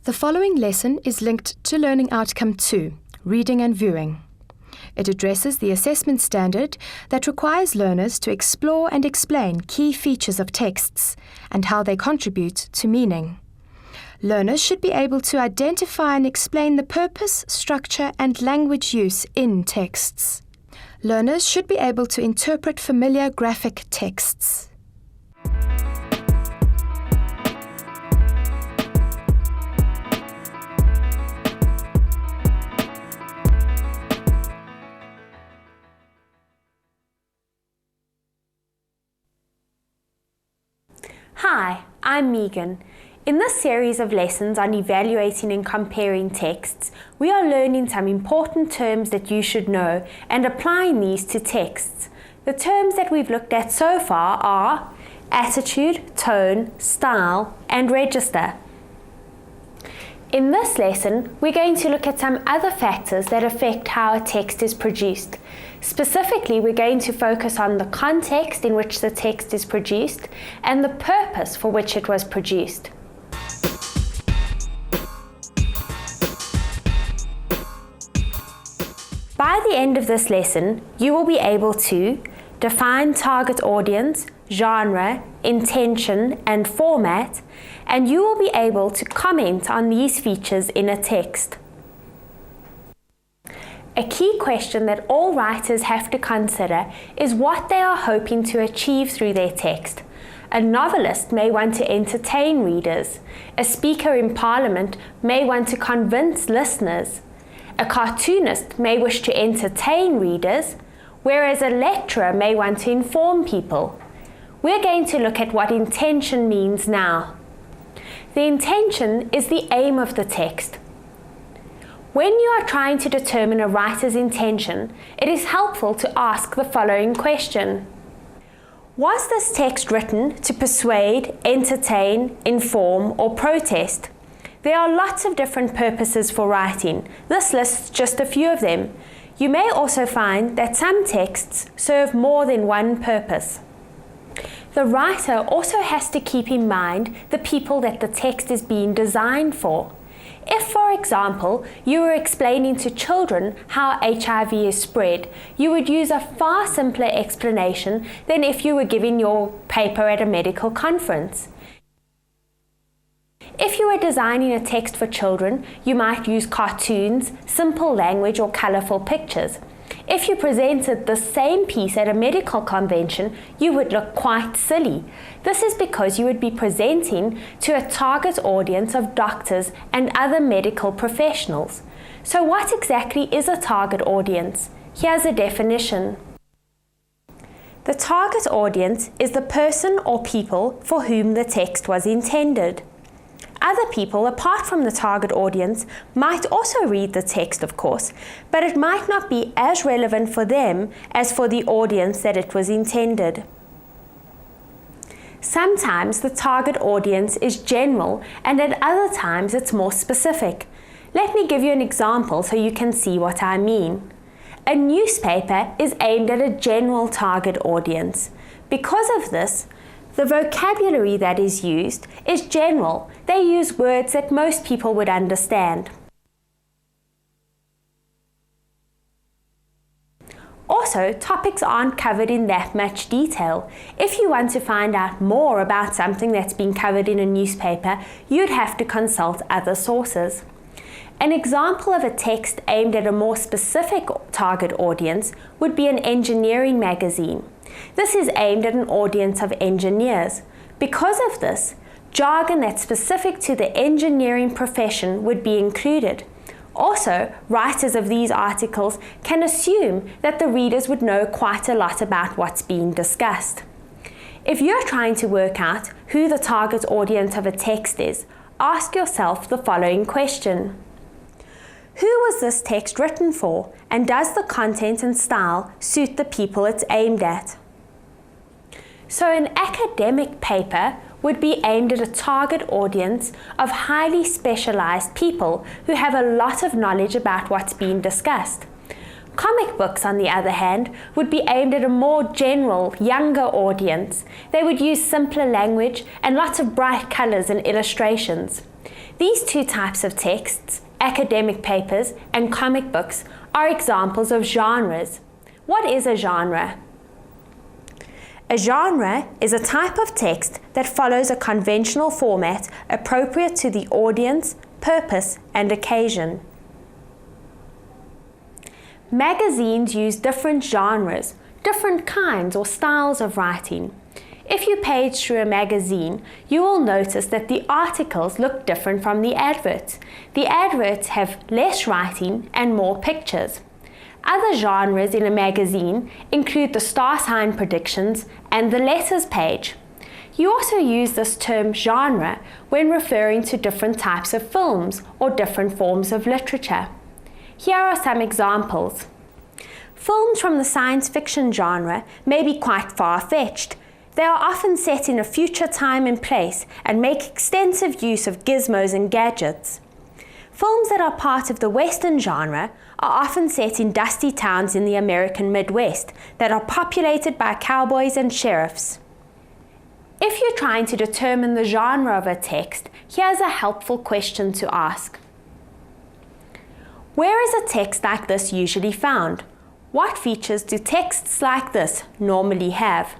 The following lesson is linked to Learning Outcome 2, Reading and Viewing. It addresses the assessment standard that requires learners to explore and explain key features of texts and how they contribute to meaning. Learners should be able to identify and explain the purpose, structure, and language use in texts. Learners should be able to interpret familiar graphic texts. Hi, I'm Megan. In this series of lessons on evaluating and comparing texts, we are learning some important terms that you should know and applying these to texts. The terms that we've looked at so far are attitude, tone, style, and register. In this lesson, we're going to look at some other factors that affect how a text is produced. Specifically, we're going to focus on the context in which the text is produced and the purpose for which it was produced. By the end of this lesson, you will be able to define target audience, genre, intention, and format, and you will be able to comment on these features in a text. A key question that all writers have to consider is what they are hoping to achieve through their text. A novelist may want to entertain readers. A speaker in Parliament may want to convince listeners. A cartoonist may wish to entertain readers, whereas a lecturer may want to inform people. We're going to look at what intention means now. The intention is the aim of the text. When you are trying to determine a writer's intention, it is helpful to ask the following question. Was this text written to persuade, entertain, inform, or protest? There are lots of different purposes for writing. This lists just a few of them. You may also find that some texts serve more than one purpose. The writer also has to keep in mind the people that the text is being designed for. If, for example, you were explaining to children how HIV is spread, you would use a far simpler explanation than if you were giving your paper at a medical conference. If you were designing a text for children, you might use cartoons, simple language, or colorful pictures. If you presented the same piece at a medical convention, you would look quite silly. This is because you would be presenting to a target audience of doctors and other medical professionals. So what exactly is a target audience? Here's a definition. The target audience is the person or people for whom the text was intended. Other people, apart from the target audience, might also read the text, of course, but it might not be as relevant for them as for the audience that it was intended. Sometimes the target audience is general, and at other times it's more specific. Let me give you an example so you can see what I mean. A newspaper is aimed at a general target audience. Because of this, the vocabulary that is used is general. They use words that most people would understand. Also, topics aren't covered in that much detail. If you want to find out more about something that's been covered in a newspaper, you'd have to consult other sources. An example of a text aimed at a more specific target audience would be an engineering magazine. This is aimed at an audience of engineers. Because of this, jargon that's specific to the engineering profession would be included. Also, writers of these articles can assume that the readers would know quite a lot about what's being discussed. If you're trying to work out who the target audience of a text is, ask yourself the following question. Who was this text written for, and does the content and style suit the people it's aimed at? So an academic paper would be aimed at a target audience of highly specialized people who have a lot of knowledge about what's being discussed. Comic books, on the other hand, would be aimed at a more general, younger audience. They would use simpler language and lots of bright colors and illustrations. These two types of texts, academic papers and comic books, are examples of genres. What is a genre? A genre is a type of text that follows a conventional format appropriate to the audience, purpose, and occasion. Magazines use different genres, different kinds or styles of writing. If you page through a magazine, you will notice that the articles look different from the adverts. The adverts have less writing and more pictures. Other genres in a magazine include the star sign predictions and the letters page. You also use this term genre when referring to different types of films or different forms of literature. Here are some examples. Films from the science fiction genre may be quite far-fetched. They are often set in a future time and place and make extensive use of gizmos and gadgets. Films that are part of the Western genre are often set in dusty towns in the American Midwest that are populated by cowboys and sheriffs. If you're trying to determine the genre of a text, here's a helpful question to ask. Where is a text like this usually found? What features do texts like this normally have?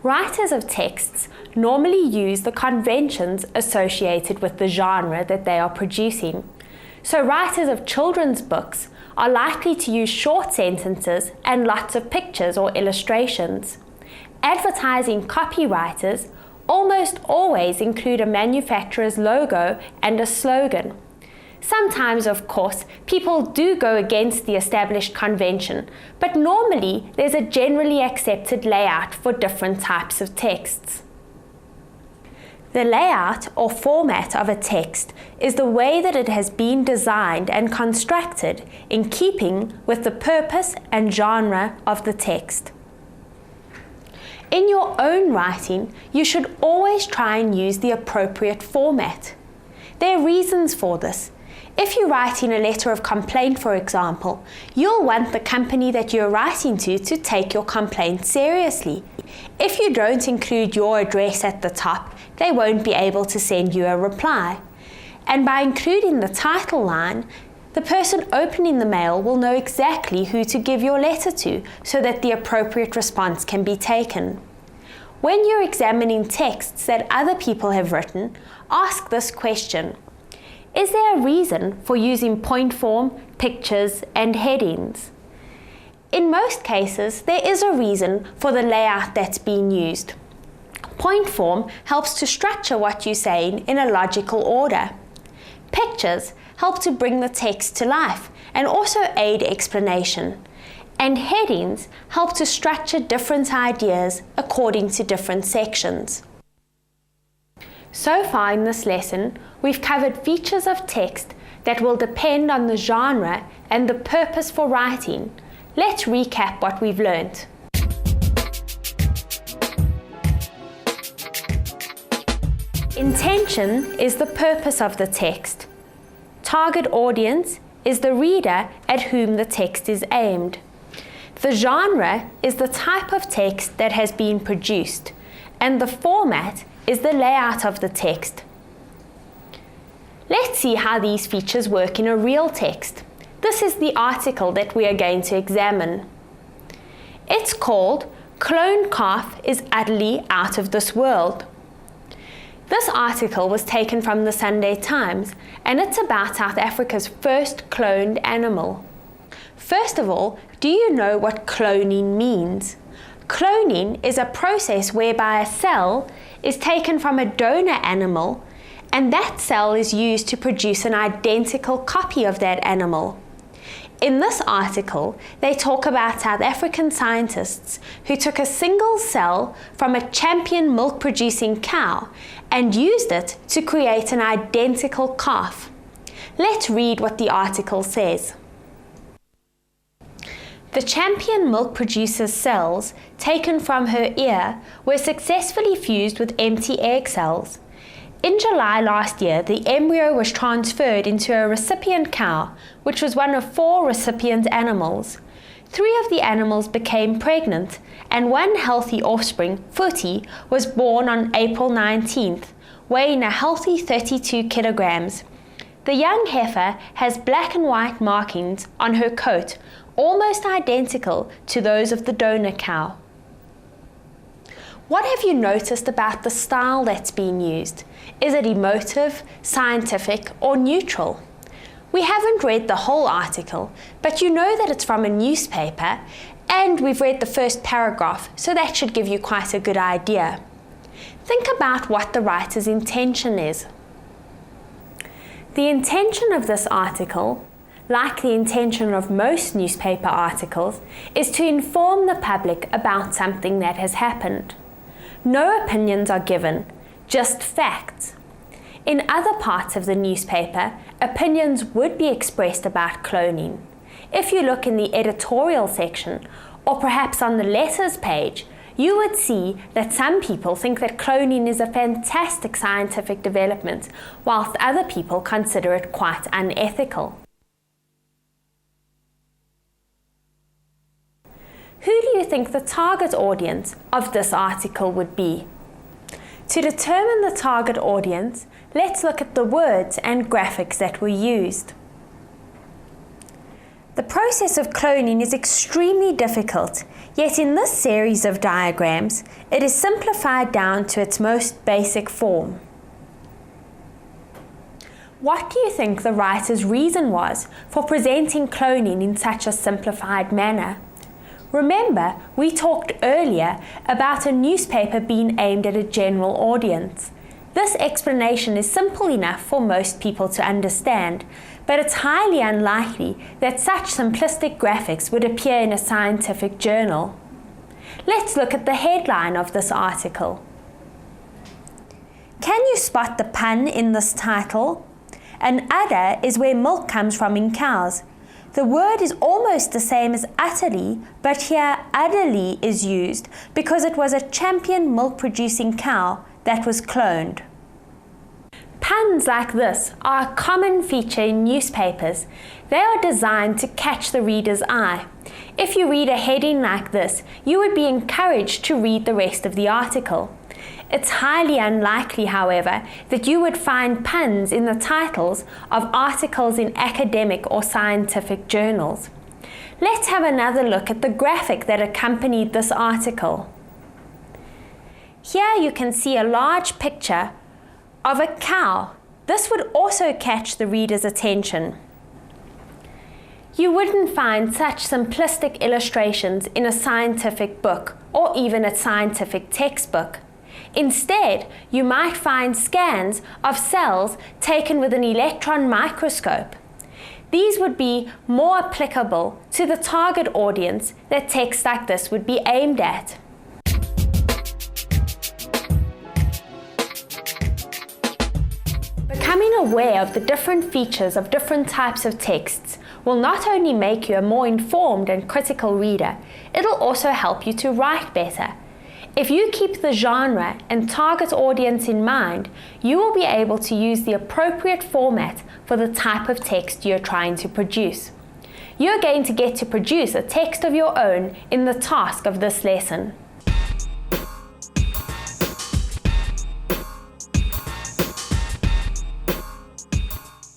Writers of texts normally use the conventions associated with the genre that they are producing. So writers of children's books are likely to use short sentences and lots of pictures or illustrations. Advertising copywriters almost always include a manufacturer's logo and a slogan. Sometimes, of course, people do go against the established convention, but normally there's a generally accepted layout for different types of texts. The layout or format of a text is the way that it has been designed and constructed in keeping with the purpose and genre of the text. In your own writing, you should always try and use the appropriate format. There are reasons for this. If you're writing a letter of complaint, for example, you'll want the company that you're writing to take your complaint seriously. If you don't include your address at the top, they won't be able to send you a reply. And by including the title line, the person opening the mail will know exactly who to give your letter to so that the appropriate response can be taken. When you're examining texts that other people have written, ask this question. Is there a reason for using point form, pictures, and headings? In most cases, there is a reason for the layout that's being used. Point form helps to structure what you're saying in a logical order. Pictures help to bring the text to life and also aid explanation. And headings help to structure different ideas according to different sections. So far in this lesson, we've covered features of text that will depend on the genre and the purpose for writing. Let's recap what we've learned. Intention is the purpose of the text. Target audience is the reader at whom the text is aimed. The genre is the type of text that has been produced, and the format is the layout of the text. Let's see how these features work in a real text. This is the article that we are going to examine. It's called "Clone Calf is Utterly Out of This World." This article was taken from the Sunday Times, and it's about South Africa's first cloned animal. First of all, do you know what cloning means? Cloning is a process whereby a cell is taken from a donor animal, and that cell is used to produce an identical copy of that animal. In this article, they talk about South African scientists who took a single cell from a champion milk-producing cow and used it to create an identical calf. Let's read what the article says. The champion milk producer's cells taken from her ear were successfully fused with empty egg cells. In July last year, the embryo was transferred into a recipient cow, which was one of 4 recipient animals. 3 of the animals became pregnant, and one healthy offspring, Footy, was born on April 19th, weighing a healthy 32 kilograms. The young heifer has black and white markings on her coat, almost identical to those of the donor cow. What have you noticed about the style that's being used? Is it emotive, scientific, or neutral? We haven't read the whole article, but you know that it's from a newspaper, and we've read the first paragraph, so that should give you quite a good idea. Think about what the writer's intention is. The intention of this article, like the intention of most newspaper articles, is to inform the public about something that has happened. No opinions are given, just facts. In other parts of the newspaper, opinions would be expressed about cloning. If you look in the editorial section, or perhaps on the letters page, you would see that some people think that cloning is a fantastic scientific development, whilst other people consider it quite unethical. Who do you think the target audience of this article would be? To determine the target audience, let's look at the words and graphics that were used. The process of cloning is extremely difficult, yet in this series of diagrams, it is simplified down to its most basic form. What do you think the writer's reason was for presenting cloning in such a simplified manner? Remember, we talked earlier about a newspaper being aimed at a general audience. This explanation is simple enough for most people to understand, but it's highly unlikely that such simplistic graphics would appear in a scientific journal. Let's look at the headline of this article. Can you spot the pun in this title? An udder is where milk comes from in cows. The word is almost the same as utterly, but here udderly is used because it was a champion milk-producing cow that was cloned. Puns like this are a common feature in newspapers. They are designed to catch the reader's eye. If you read a heading like this, you would be encouraged to read the rest of the article. It's highly unlikely, however, that you would find puns in the titles of articles in academic or scientific journals. Let's have another look at the graphic that accompanied this article. Here you can see a large picture of a cow. This would also catch the reader's attention. You wouldn't find such simplistic illustrations in a scientific book or even a scientific textbook. Instead, you might find scans of cells taken with an electron microscope. These would be more applicable to the target audience that text like this would be aimed at. Becoming aware of the different features of different types of texts will not only make you a more informed and critical reader, it'll also help you to write better. If you keep the genre and target audience in mind, you will be able to use the appropriate format for the type of text you're trying to produce. You're going to get to produce a text of your own in the task of this lesson.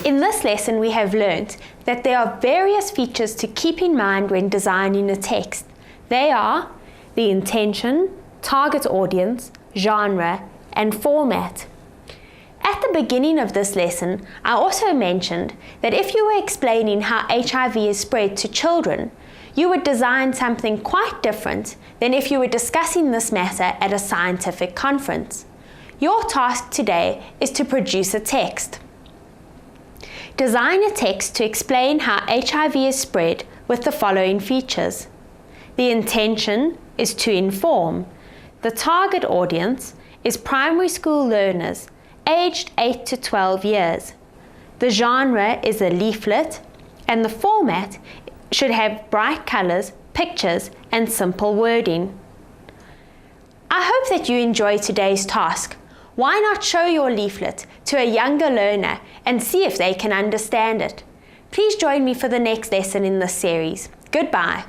In this lesson, we have learnt that there are various features to keep in mind when designing a text. They are the intention, target audience, genre, and format. At the beginning of this lesson, I also mentioned that if you were explaining how HIV is spread to children, you would design something quite different than if you were discussing this matter at a scientific conference. Your task today is to produce a text. Design a text to explain how HIV is spread with the following features. The intention is to inform. The target audience is primary school learners aged 8 to 12 years. The genre is a leaflet, and the format should have bright colors, pictures, and simple wording. I hope that you enjoyed today's task. Why not show your leaflet to a younger learner and see if they can understand it? Please join me for the next lesson in this series. Goodbye.